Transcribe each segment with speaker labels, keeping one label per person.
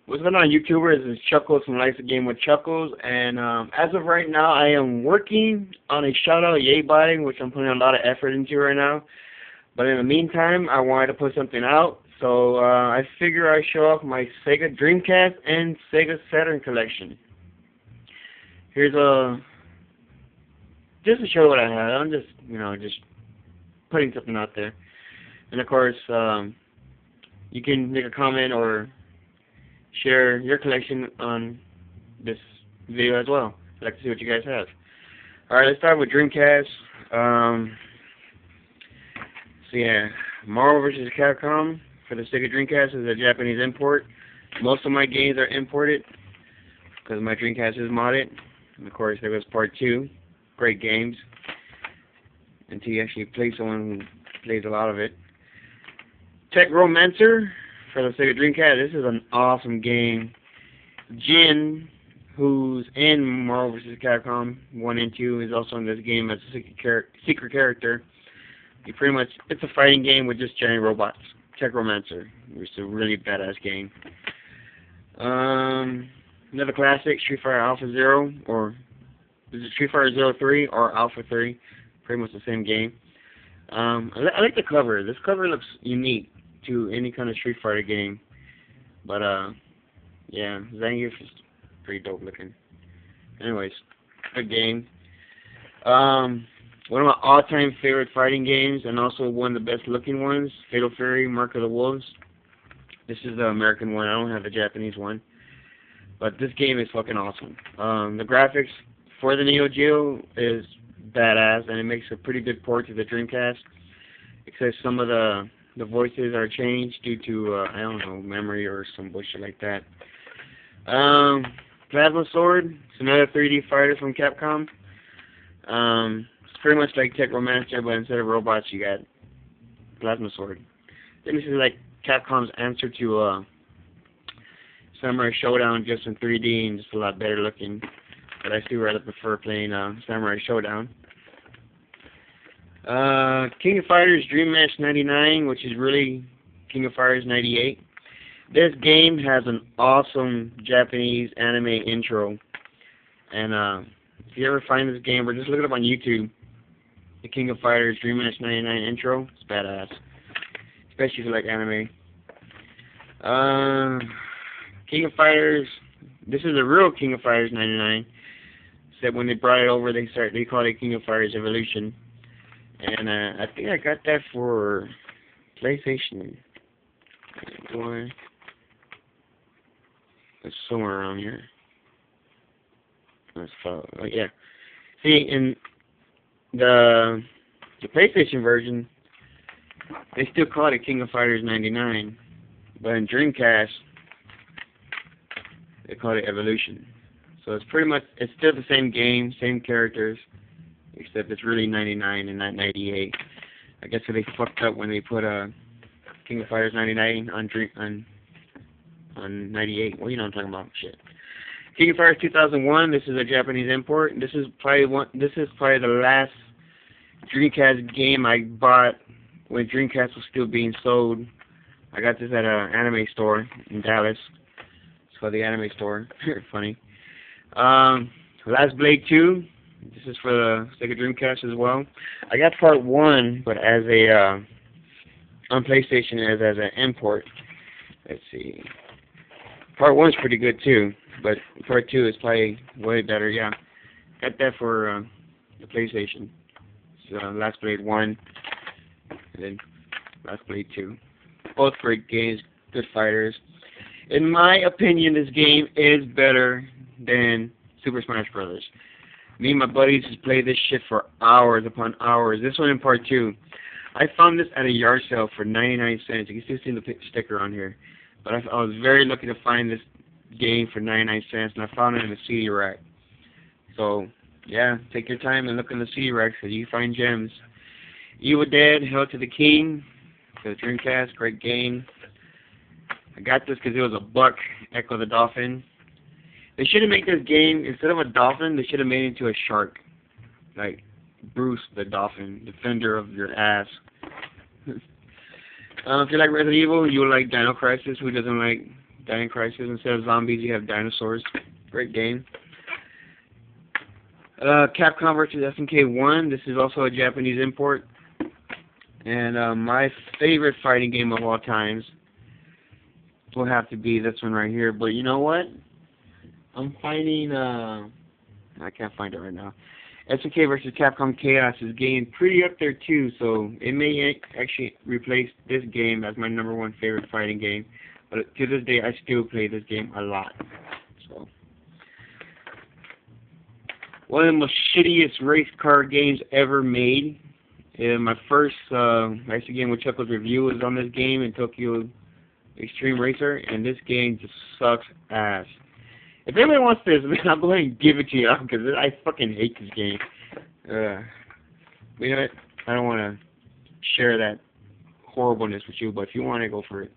Speaker 1: What's going on, YouTubers? It's Chuckles from Life's a Game with Chuckles, and as of right now, I am working on a shout-out yay botting, which I'm putting a lot of effort into right now. But in the meantime, I wanted to put something out, so I figure I show off my Sega Dreamcast and Sega Saturn collection. Here's just to show what I have. I'm just, just putting something out there. And of course, you can make a comment or share your collection on this video as well. I'd like to see what you guys have. Alright, let's start with Dreamcast. So yeah, Marvel vs. Capcom for the Sega Dreamcast is a Japanese import. Most of my games are imported because my Dreamcast is modded. And of course, there was part 2. Great games. Until you actually play someone who plays a lot of it. Tech Romancer for the Sega Dreamcast. This is an awesome game. Jin, who's in Marvel vs. Capcom 1 and 2, is also in this game as a secret character. It's a fighting game with just giant robots. Tech Romancer, which is a really badass game. Another classic, Street Fighter Alpha Zero, or is it Street Fighter 03 or Alpha 3? Pretty much the same game. I like the cover. This cover looks unique to any kind of Street Fighter game. But, yeah, Zangief is pretty dope looking. Anyways, good game. One of my all-time favorite fighting games, and also one of the best looking ones, Fatal Fury, Mark of the Wolves. This is the American one. I don't have the Japanese one. But this game is fucking awesome. The graphics for the Neo Geo is badass, and it makes a pretty good port to the Dreamcast. Except some of the voices are changed due to, I don't know, memory or some bullshit like that. Plasma Sword. It's another 3D fighter from Capcom. It's pretty much like Tech Romancer, but instead of robots, you got Plasma Sword. I think this is like Capcom's answer to Samurai Showdown, just in 3D and just a lot better looking. But I still rather prefer playing Samurai Showdown. King of Fighters Dream Match 99, which is really King of Fighters 98. This game has an awesome Japanese anime intro. And if you ever find this game, or just look it up on YouTube, the King of Fighters Dream Match 99 intro, it's badass. Especially if you like anime. King of Fighters, this is a real King of Fighters 99. Except when they brought it over, they called it King of Fighters Evolution. And I think I got that for PlayStation 1. It's somewhere around here. Yeah. See, in the PlayStation version, they still call it King of Fighters 99, but in Dreamcast, they call it Evolution. So it's pretty much, it's still the same game, same characters, except it's really 99 and not 98. I guess they fucked up when they put King of Fighters 99 on 98. Well, you know what I'm talking about. Shit. King of Fighters 2001. This is a Japanese import. This is probably the last Dreamcast game I bought when Dreamcast was still being sold. I got this at an anime store in Dallas. It's called the Anime Store. Funny. Last Blade 2. This is for the Sega Dreamcast as well. I got part 1, but as a on PlayStation as an import. Let's see. Part 1 is pretty good too, but part 2 is probably way better. Yeah, got that for the PlayStation. So Last Blade 1, and then Last Blade 2. Both great games, good fighters. In my opinion, this game is better than Super Smash Brothers. Me and my buddies just played this shit for hours upon hours. This one in part 2. I found this at a yard sale for 99 cents. You can still see the sticker on here. But I was very lucky to find this game for 99 cents, and I found it in the CD rack. So, yeah, take your time and look in the CD rack so you find gems. Evil Dead, Hell to the King, for the Dreamcast, great game. I got this because it was a buck, Echo the Dolphin. They should have made this game, instead of a dolphin, they should have made it into a shark. Like Bruce the Dolphin, defender of your ass. If you like Resident Evil, you'll like Dino Crisis. Who doesn't like Dino Crisis. Instead of zombies, you have dinosaurs. Great game. Capcom vs. SNK 1. This is also a Japanese import. And my favorite fighting game of all times will have to be this one right here. But you know what? I'm finding, I can't find it right now. SNK vs. Capcom Chaos is getting pretty up there too, so it may actually replace this game as my #1 favorite fighting game. But to this day, I still play this game a lot. So, one of the most shittiest race car games ever made. My first racing game with Chuckles review was on this game in Tokyo Extreme Racer, and this game just sucks ass. If anybody wants this, man, I'll go ahead and give it to you, because I fucking hate this game. But you know what? I don't want to share that horribleness with you, but if you want it, go for it.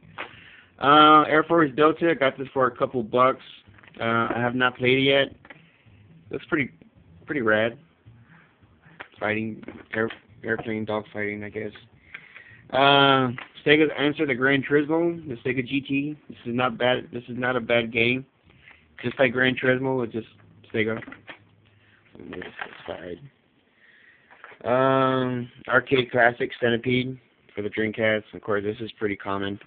Speaker 1: Air Force Delta, got this for a couple bucks. I have not played it yet. Looks pretty rad. Fighting, airplane dogfighting, I guess. Sega's Answer the Gran Turismo, the Sega GT. This is not bad. This is not a bad game. Just like Gran Turismo, it's just Sega. Side. Arcade Classic Centipede for the Dreamcast. Of course, this is pretty common.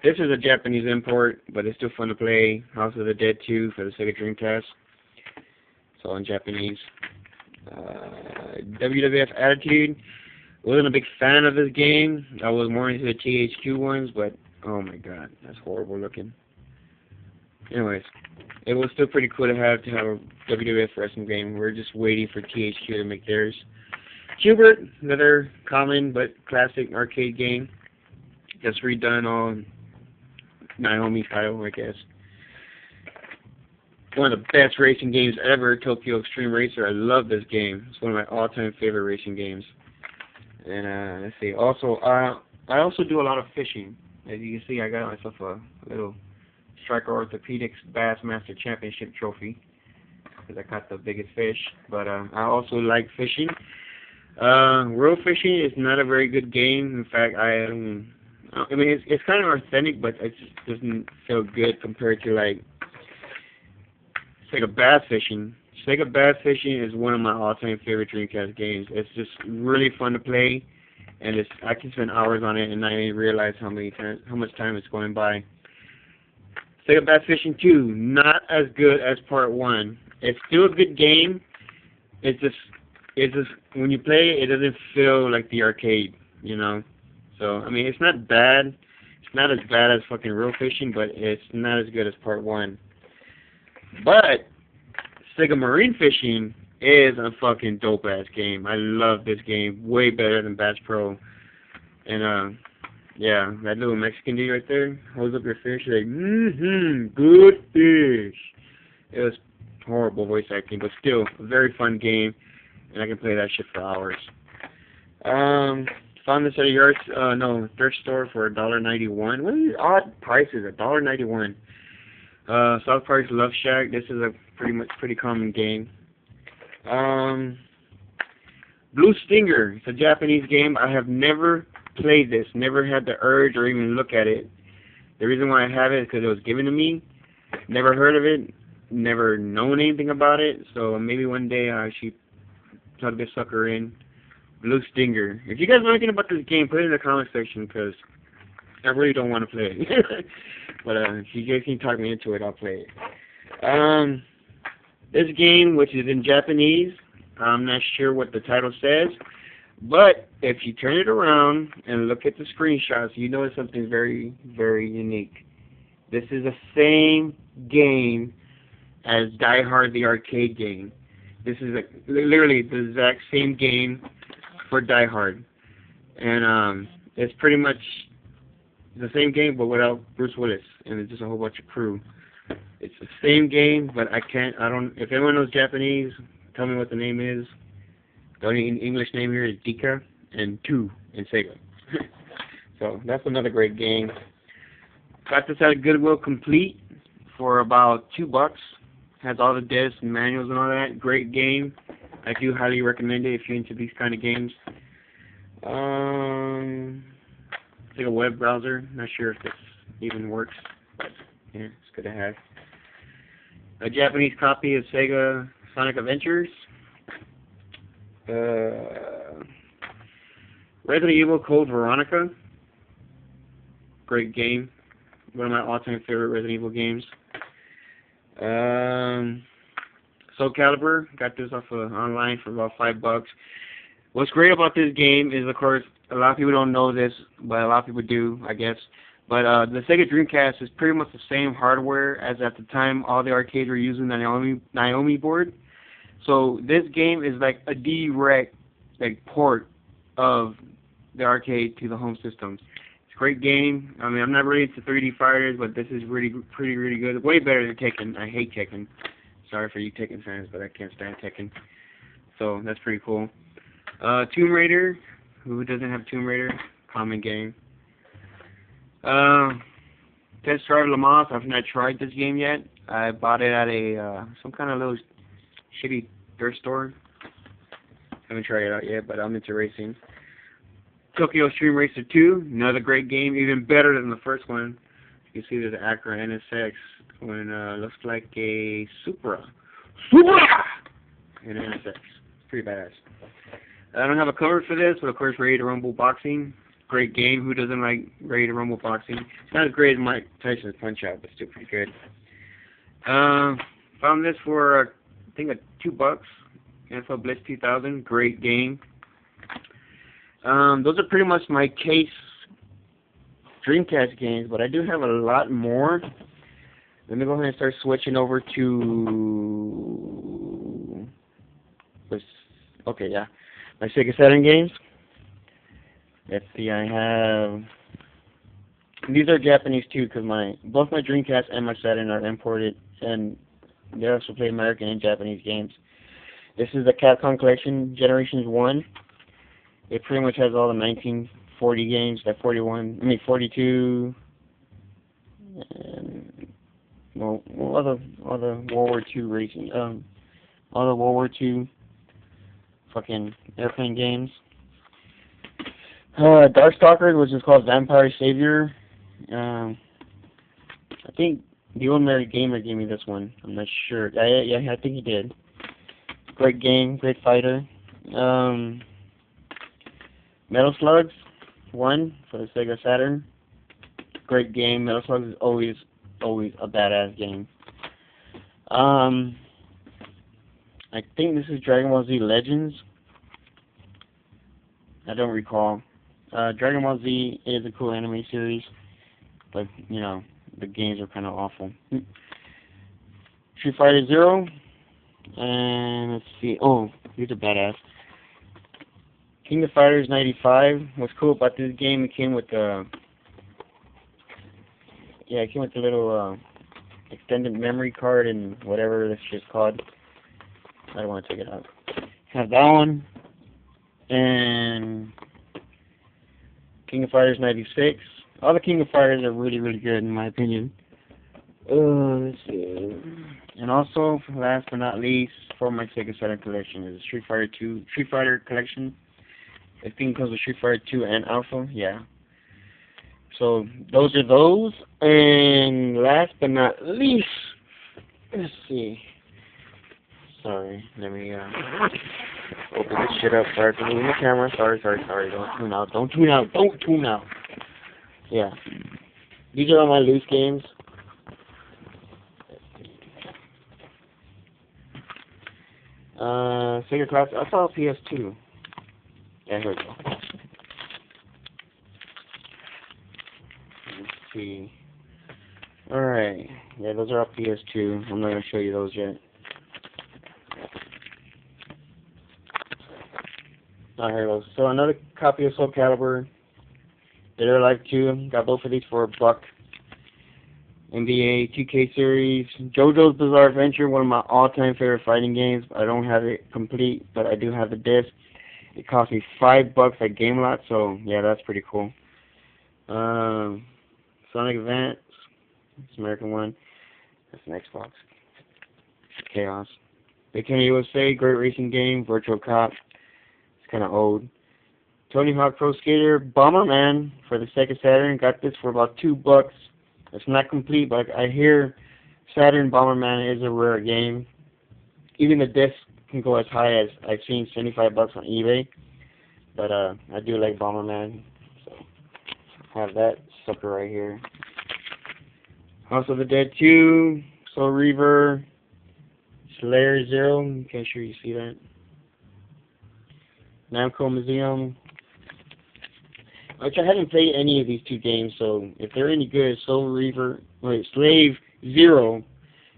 Speaker 1: This is a Japanese import, but it's still fun to play. House of the Dead 2 for the Sega Dreamcast. It's all in Japanese. WWF Attitude. Wasn't a big fan of this game. I was more into the THQ ones, but oh my god, that's horrible looking. Anyways, it was still pretty cool to have a WWF wrestling game. We're just waiting for THQ to make theirs. Hubert, another common but classic arcade game. Just redone on Naomi title, I guess. One of the best racing games ever, Tokyo Extreme Racer. I love this game. It's one of my all-time favorite racing games. And let's see. Also, I also do a lot of fishing. As you can see, I got myself a little Striker Orthopedics Bassmaster Championship trophy because I caught the biggest fish. But I also like fishing. World Fishing is not a very good game. In fact, I mean, it's kind of authentic, but it just doesn't feel good compared to like Sega Bass Fishing. Sega Bass Fishing is one of my all-time favorite Dreamcast games. It's just really fun to play, and I can spend hours on it and not even realize how much time is going by. Sega Bass Fishing 2, not as good as Part 1. It's still a good game. It's just when you play it, it doesn't feel like the arcade, you know. So I mean, it's not bad. It's not as bad as fucking Real Fishing, but it's not as good as Part 1. But Sega Marine Fishing is a fucking dope ass game. I love this game way better than Bass Pro. And yeah, that little Mexican dude right there holds up your fish like, good fish. It was horrible voice acting, but still a very fun game, and I can play that shit for hours. Found this at a thrift store for $1.91. What are these odd prices? $1.91. South Park's Love Shack. This is a pretty common game. Blue Stinger. It's a Japanese game. I have never played this. Never had the urge or even look at it. The reason why I have it is because it was given to me. Never heard of it. Never known anything about it. So maybe one day I should plug this sucker in. Blue Stinger. If you guys know anything about this game, put it in the comment section because I really don't want to play it. But if you guys can talk me into it, I'll play it. This game, which is in Japanese, I'm not sure what the title says, but if you turn it around and look at the screenshots, you know something very, very unique. This is the same game as Die Hard, the arcade game. This is literally the exact same game for Die Hard. And it's pretty much the same game, but without Bruce Willis, and it's just a whole bunch of crew. It's the same game, but if anyone knows Japanese, tell me what the name is. The only English name here is Dika and 2 in Sega. So that's another great game. Got this at Goodwill Complete for about $2. Has all the discs and manuals and all that. Great game. I do highly recommend it if you're into these kind of games. It's like a web browser. Not sure if it's even works. But yeah, it's good to have. A Japanese copy of Sega Sonic Adventures. Resident Evil Code Veronica. Great game. One of my all-time favorite Resident Evil games. Soul Calibur. Got this off of online for about $5. What's great about this game is, of course, a lot of people don't know this, but a lot of people do, I guess. But the Sega Dreamcast is pretty much the same hardware as at the time all the arcades were using the Naomi board. So this game is like a direct port of the arcade to the home systems. It's a great game. I mean, I'm not really into 3D fighters, but this is really good. Way better than Tekken. I hate Tekken. Sorry for you Tekken fans, but I can't stand Tekken. So that's pretty cool. Tomb Raider. Who doesn't have Tomb Raider? Common game. Test Drive Le Mans. I've not tried this game yet. I bought it at a some kind of little shitty thrift store. Haven't tried it out yet, but I'm into racing. Tokyo Extreme Racer 2. Another great game, even better than the first one. You can see there's an Acura NSX when looks like a Supra. And NSX. It's pretty badass. I don't have a cover for this, but of course Ready to Rumble Boxing. Great game. Who doesn't like Ready to Rumble Boxing? It's not as great as Mike Tyson's Punch Out, but still pretty good. Found this for I think $2. NFL Blitz 2000. Great game. Those are pretty much my case Dreamcast games, but I do have a lot more. Let me go ahead and start switching over to my Sega Saturn games. Let's see, I have, these are Japanese too, because both my Dreamcast and my Saturn are imported, and they also play American and Japanese games. This is the Capcom Collection Generations 1. It pretty much has all the 1940 games, like 42, and all the World War II racing, all the World War II fucking airplane games. Darkstalkers, which is called Vampire Savior. I think the old Married Gamer gave me this one. I'm not sure. Yeah, I think he did. Great game, great fighter. Metal Slugs 1 for the Sega Saturn. Great game. Metal Slugs is always a badass game. I think this is Dragon Ball Z Legends. I don't recall. Dragon Ball Z is a cool anime series, but you know the games are kind of awful. Street Fighter 0, and let's see. Oh, these are badass. King of Fighters 95. What's cool about this game? It came with the little extended memory card and whatever this shit's called. I don't want to take it out. Have that one. And King of Fighters 96. All the King of Fighters are really good in my opinion. Let's see. And also, last but not least, for my Sega Saturn collection is the Street Fighter collection. I think it comes with Street Fighter 2 and Alpha. Yeah. So those are those. And last but not least, let's see. Sorry, let me open this shit up. Sorry for moving the camera. Sorry. Don't tune out. Yeah. These are all my loose games. Sega Classic. I saw PS2. Yeah, here we go. Let's see. Alright. Yeah, those are all PS2. I'm not going to show you those yet. Here goes. So another copy of Soul Calibur. Dead or Alive 2. Got both of these for $1. NBA 2K series. JoJo's Bizarre Adventure, one of my all-time favorite fighting games. I don't have it complete, but I do have the disc. It cost me $5 at GameLot, so yeah, that's pretty cool. Sonic Advance. It's American one. That's an Xbox. Chaos. Daytona USA, great racing game. Virtual Cop. Kind of old. Tony Hawk Pro Skater Bomberman for the Sega Saturn. Got this for about $2. It's not complete, but I hear Saturn Bomberman is a rare game. Even the disc can go as high as, I've seen, $75 on eBay. But I do like Bomberman, so I have that sucker right here. House of the Dead 2, Soul Reaver, Slayer Zero. Can't sure you see that. Namco Museum, which I haven't played any of these two games, so if they're any good, Slave Zero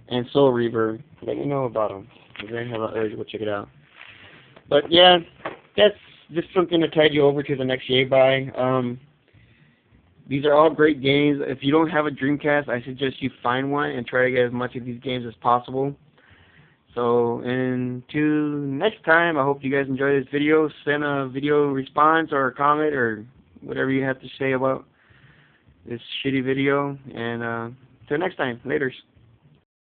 Speaker 1: and Soul Reaver, let me know about them. I'm going to have an urge to go check it out. But yeah, that's just something to tide you over to the next yay buy. These are all great games. If you don't have a Dreamcast, I suggest you find one and try to get as much of these games as possible. So until next time, I hope you guys enjoy this video. Send a video response or a comment or whatever you have to say about this shitty video. And till next time, laters.